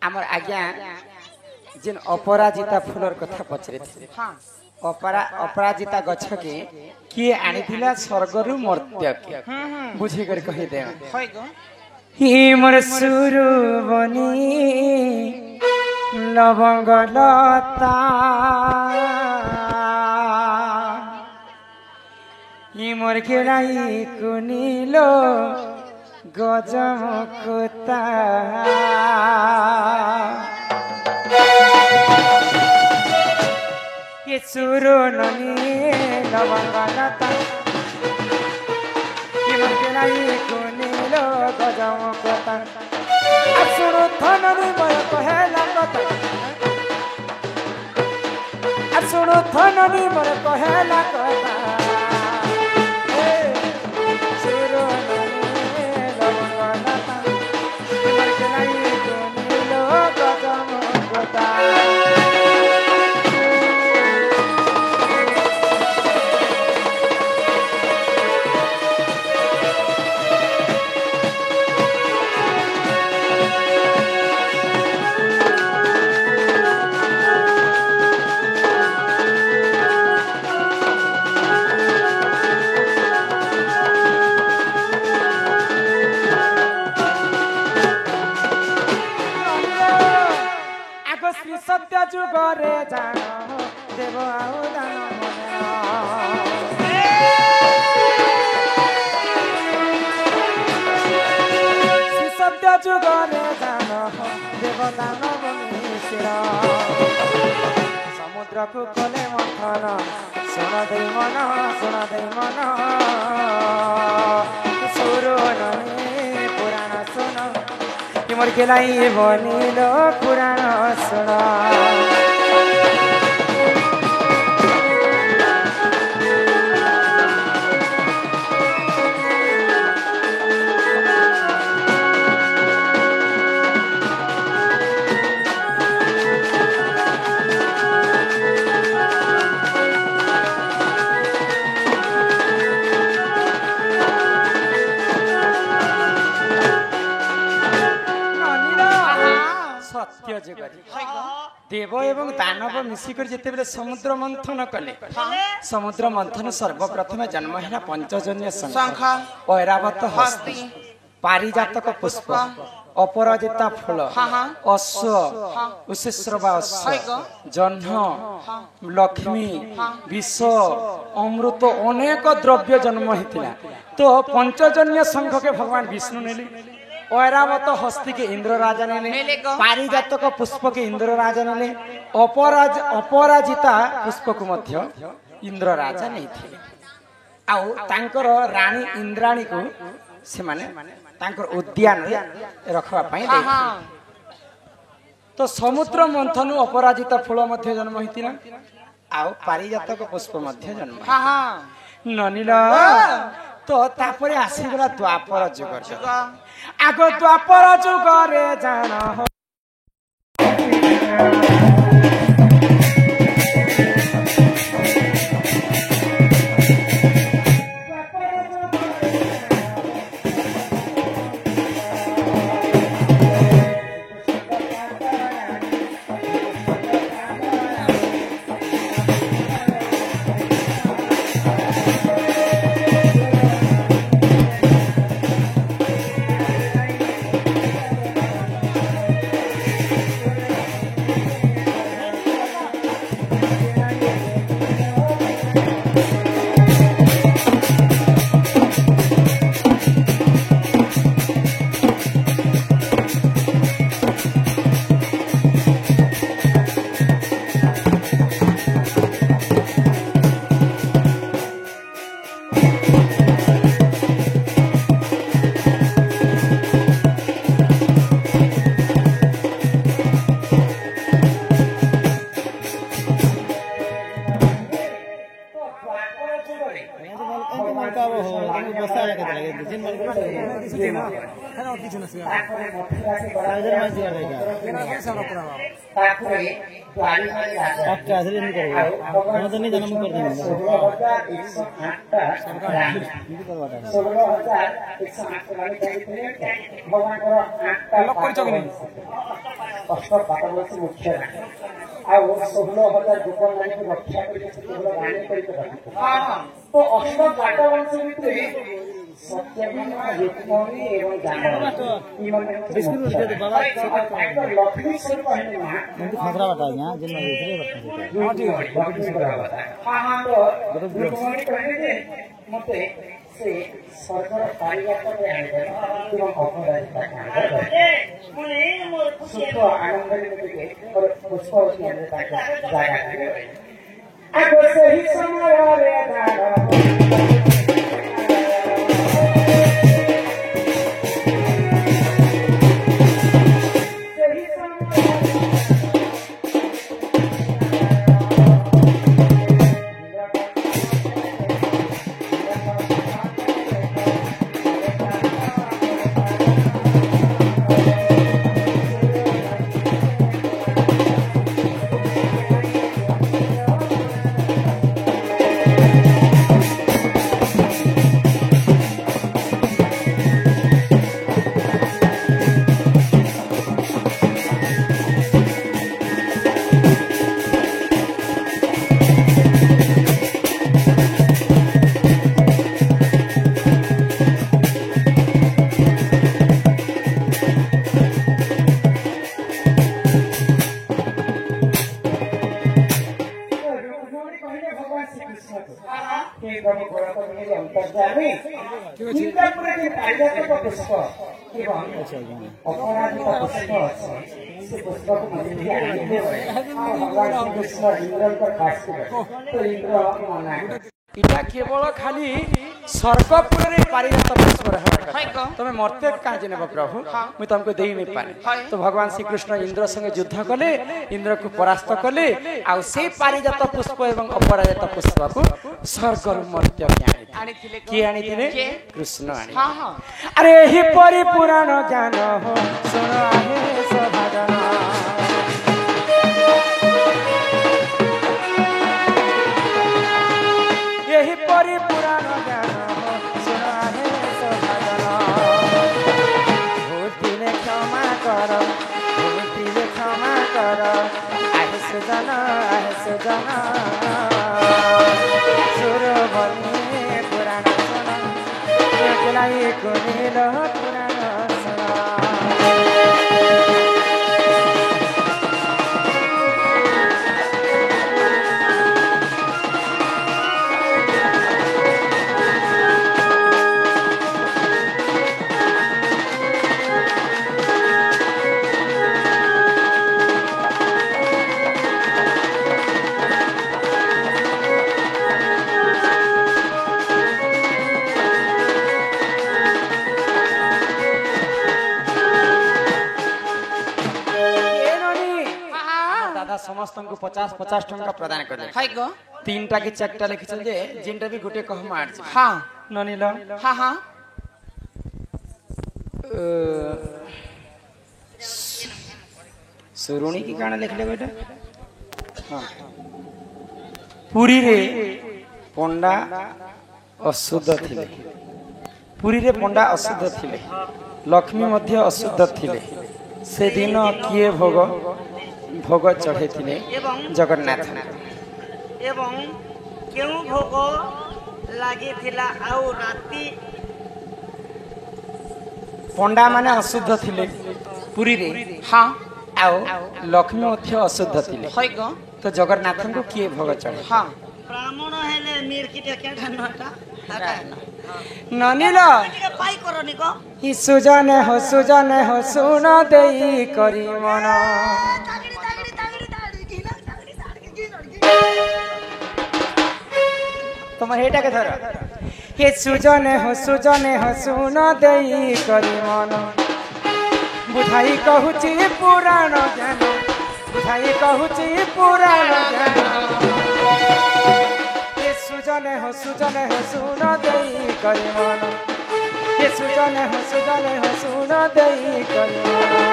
आमर आज्ञा जिन अपराजिता फूलर कथा पचरे हाँ अपराजिता गछ के किए आनिथिला स्वर्गरु मर्त्य के बुझी कर कहि दे होय गो ही मोर सुरु बनी लवंग लता ही मोर केलाई कुनिलो गजमुखता ये सुरु ननी लवंग लता ही मोर केलाई कुनिलो गजमुखता असुरु थननी मोर कहेला कथा असुरु थननी मोर कहेला कथा सत्य जुगरे जान देव आउ दान सत्य जुगरे जान देव दान समुद्र को कले मंथन सुन दे मन सुरु ननी पुराण सुन मोर केलाई बनिलो पुराण सुन सत्य जुगरी देव एवं दानव मिसिकर जेते बेले समुद्र मंथन कले समुद्र मंथन सर्वप्रथम जन्म है पंचजन्य शंख ऐरावत हस्ती पारिजातक पुष्प अपराजिता फूल अश्व उशेश्रवा अश्व जह्न लक्ष्मी विष अमृत अनेक द्रव्य जन्म होता तो पंचजन्य शंख के भगवान विष्णु ने ऐरावत हस्ती के इंद्र राजा ने पारिजातक पुष्प के इंद्र राजा ने अपराजिता पुष्प को मध्य इंद्र राजा नहीं थे आउ तांकर रानी इंद्राणी को से माने तांकर उद्यान रखवा पाई दे तो समुद्र मंथन अपराजिता फूल मध्य जन्म होइतिना आउ पारिजातक पुष्प मध्य जन्म ननिल तो तापरे आसीगला द्वापर जुग आगो द्वापर जुगरे जान हो भगवान ଅଷ୍ଟ ପାଟବଂଶ ମୁଖ୍ୟ ରାଣୀ ଆଉ 16,000 ଗୋପମାନଙ୍କୁ ରକ୍ଷା କରି କେବଳ ରାଣୀ କରିପାରିବେ। ତ ଅଷ୍ଟ ପାଟବଂଶ ଭିତରେ ସତ୍ୟଭାମା ରୁକ୍ମଣୀ ଏବଂ ଜାନକୀ ଏମାନେ ଲକ୍ଷ୍ମୀ ସ୍ୱରୂପ ହେଲେ ମା ରୁକ୍ମଣୀ କହିଲେ ଯେ ମତେ से स्वर्गर पारिजातक आनिदेव एवं अपराजिता सुख आनंद पुष्पवती आगे सही समय इटा केवल खाली स्वर्गपुर पारिजात पुष्प तुम्हें मरते कहाँ नेब प्रभु मुझे तुमको दे नहीं पारे तो भगवान श्री कृष्ण इंद्र संगे युद्ध कले इंद्र को परास्त कले आउ से पारिजात पुष्प एवं अपराजित पुष्प को स्वर्ग मर्त्य किए आनी कृष्ण आनी अरे ही परिपुराण ज्ञान हो सुन आहे सभाजन यही परिपुराण ज्ञान हो सुन आहे सभाजन भूतिले क्षमा कर भूतिले क्षमा कर आहे सुजन सुर बनी पुराण सुन चलाई कुनील पुराण समस्त को 50-50 टंका प्रदान कर तीन टा की चेकटा लिखिछन जे जिनटा भी गोटे कह मार हां ननिल हां हां सुरुणी की काना लिखले बेटा हां पुरी रे पंडा अशुद्ध थिले पुरी रे पंडा अशुद्ध थिले लक्ष्मी मध्य अशुद्ध थिले से दिन किए भोग चढ़े जगन्नाथ एवं केउ भोग लागे थिला आउ राती पंडा माने अशुद्ध थिले पुरी रे हां आउ लक्ष्मी मध्य अशुद्ध थिले होय ग तो जगन्नाथ को किए भोग चढ़े हां ब्राह्मण हेले मिरकी टेके ढनटा ननिला पाई करनी को ही सुजन हो सुन देई करी मन तुम्हारे हेटा के धर हे सुजन हो सुन देई करी मन बुझाई कहूची पुराण ज्ञान बुझाई कहूची पुराण ज्ञान हे सुजन हो सुन देई करी मन हे सुजन हो सुन देई करी मन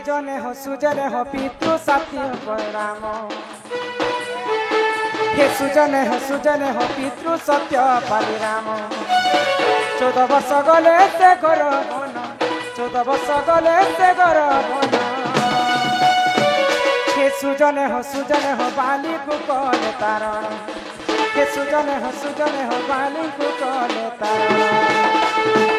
सुजने हो पितृ सत्य राम हे सुजने हो पितृ सत्य पाली राम 14 वर्ष गले से घर बन 14 वर्ष गले से घर बन हे सुजने हो बाली को कले तारण हे सुजने हो बाली को कले तारण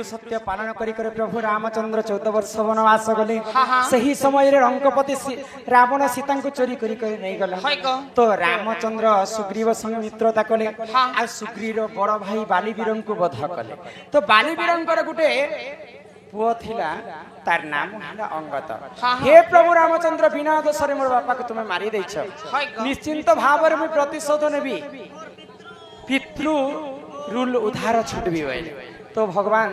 सत्य पालन करी प्रभु रामचंद्र 14 वर्ष वनवास गले सही समय रे रंगपति रावण सीता को चोरी करी नहीं गला तो रामचंद्र सुग्रीव संग मित्रता कले आ सुग्रीव बड़ भाई बालीवीर को वध कले तो बालीवीर गुटे पुओ थिला तार नाम हला अंगद हे प्रभु रामचंद्र बिना दोष रे मोर बापा को तुमे मारी देछ निश्चिंत भाव रे मैं प्रतिशोध नेबी पितृ रूल उधार छुटबी बोले तो भगवान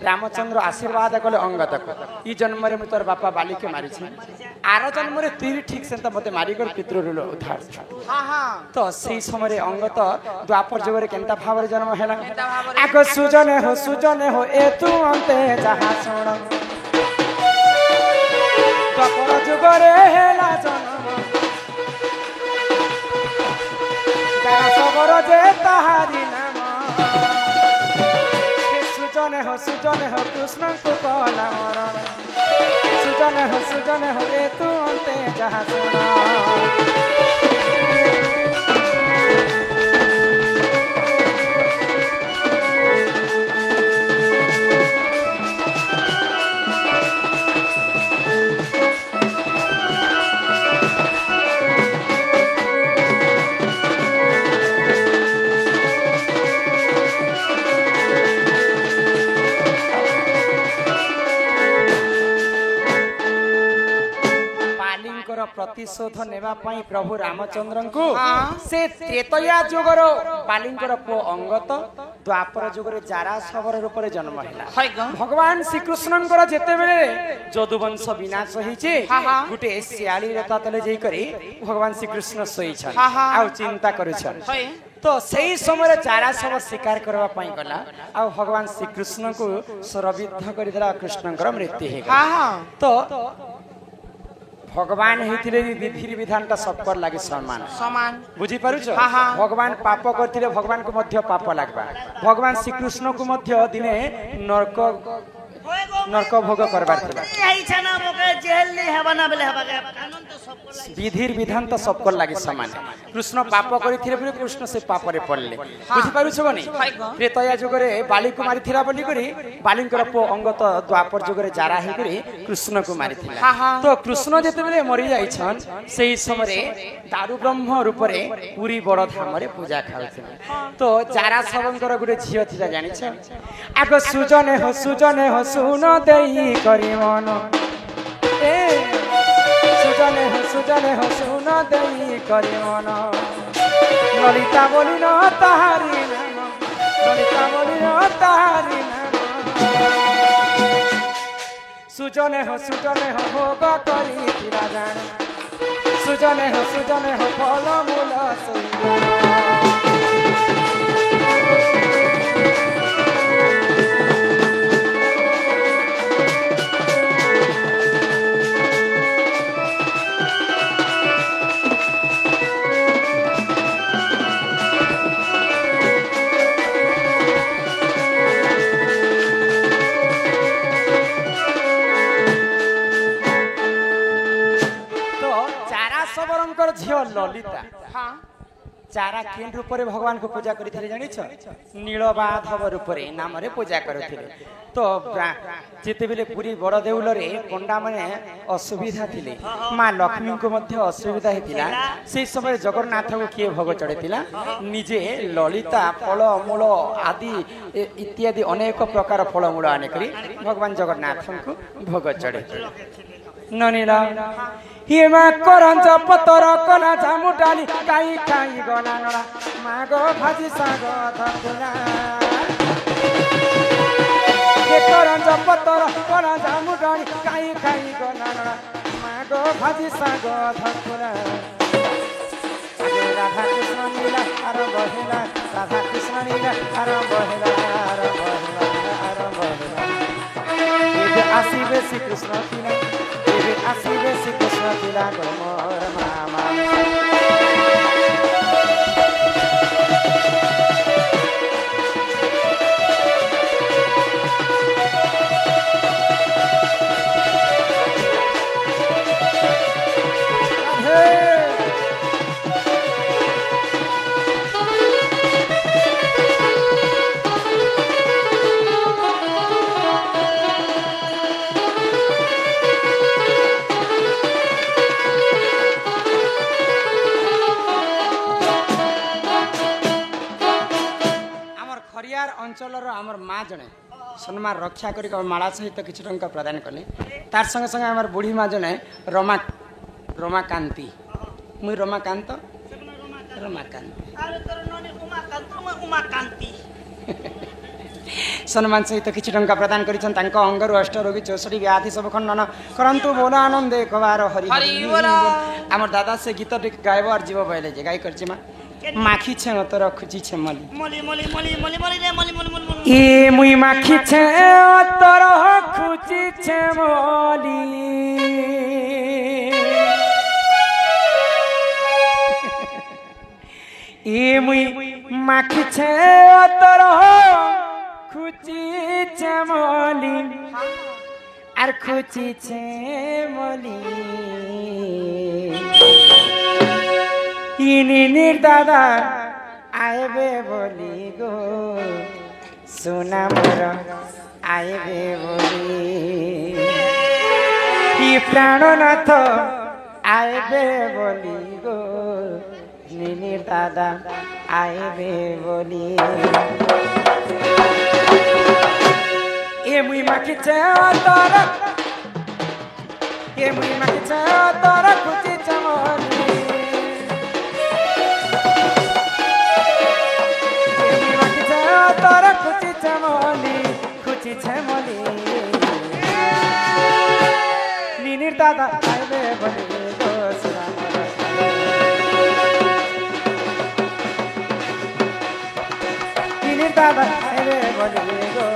रामचंद्र आशीर्वाद कले अंगद को ई जन्म रे तोर बापा बाली के मारी छे आर जन्म रे तीर ठीक से मते मारी कर पितृ रूल उधार तो सही समय रे अंगद द्वापर जुग रे केनता भाव रे जन्म हैला आको सुजने हो ए तू अंते जहा सुन द्वापर जुग रे हैला जन्म तारा सबर जे ताहारी नाम सुजने हो कृष्ण को कला मरण सुजने हो ए तू अंते जहा सुना प्रतिशोध नेबा पई प्रभु रामचंद्र को से त्रेतया जुगर बालिंकर पो अंगत द्वापर जुगर जारा सबर रूप रे जन्म हैला भगवान श्री कृष्णंकर जेते बेले जदुवंश विनाश होईचे गुटे सियाली रता तले जई करी भगवान श्री कृष्ण सोई छन आ चिंता करू छन तो सही समय चारा सब शिकार करबा पई गला आ भगवान श्री कृष्ण को सरविद्ध करि देला कृष्णंकर मृत्यु हे तो भगवान हेतिले विधि विधानटा सबकर लागे समान बुझी पारुछ भगवान पाप करथिले भगवान को मध्य पाप लागबा भगवान श्री कृष्ण को मध्य दिने नरक भोग करबार थिला यही छना मोके जेल नि हेबा ना बेले हेबा कानून तो सब विधिर विधान तो सबकर लागे समान कृष्ण पाप करिथिले बोली कृष्ण से पाप रे पड़ले बुझी पारुछ बनी त्रेतया जुग रे बाली को मारी थिला बोली करी बालींकर पो अंगत द्वापर जुग रे जारा हे करी कृष्ण को मारी थिला तो कृष्ण जेते बेले मरि जाई छन सेही समय रे दारु ब्रह्म रूप रे पूरी बड़ धाम रे पूजा खाउथिले तो जारा सबंकर गुटे झियो थिला जानि छ आगो सुजने हो सुन देई करी मन ए सुजने हो सुन देई करी मन ललिता बोली न ताहारी नाम ललिता बोली न ताहारी नाम सुजने हो भोग करी तिरा जान सुजने हो फल मूल सोई झियो ललिता चारा केन रूप रे भगवान को पूजा करिथिले जानिछ नीलबाधव रूप रे नाम रे पूजा करथिले तो जेते बेले पूरी बड़ देउल रे पंडा माने असुविधा थिले मां लक्ष्मी को मध्य असुविधा हेतिला से समय जगन्नाथ को किए भोग चढ़ेतिला निजे ललिता फल मूल आदि इत्यादि अनेक प्रकार फल मूल आने करी भगवान जगन्नाथ को भोग चढ़े ननीला हिमा करंज पतर कला जामु डाली काई काई गना नडा मागो भाजी साग धकुला के करंज पतर कला जामु डाली काई काई गना नडा मागो भाजी साग धकुला राधा कृष्ण लीला आरंभ होला राधा कृष्ण लीला आरंभ होला आरंभ होला आसीबे श्री कृष्ण लीला आसीबे श्री कृष्ण लीला मोर मामा अंचल आमर माँ जड़े सम्मान रक्षा कर माला सहित किसी टंका प्रदान कले तार संगे संगे आमर बुढ़ी माँ जड़े रमाकांति मुई रमाकांत रमाकांति सम्मान सहित किसी टंका प्रदान कर अंगर अष्ट रोगी 64 व्याधि सब खंडन करंतु बोल आनंद एकबार हरि आमर दादा से गीत गायब और जीव बहले जे गाई करछि माँ माखी छे तोर खुची छे मली ए मुई माखी छे तोर खुची छे मली ए मुई माखी छे तोर खुची छे मली आर खुची छे मली इनी दादा आएबे बोली गो सुना मोर आएबे बोली प्राणनाथ आएबे बोली गो निनी दादा आएबे बोली ए मुई माखी छे तोर ए मुई माखी छे तोर खुची चमली तोर खुची छमली निनी दादा आइबे बोली गो निनी दादा आइबे बोली गो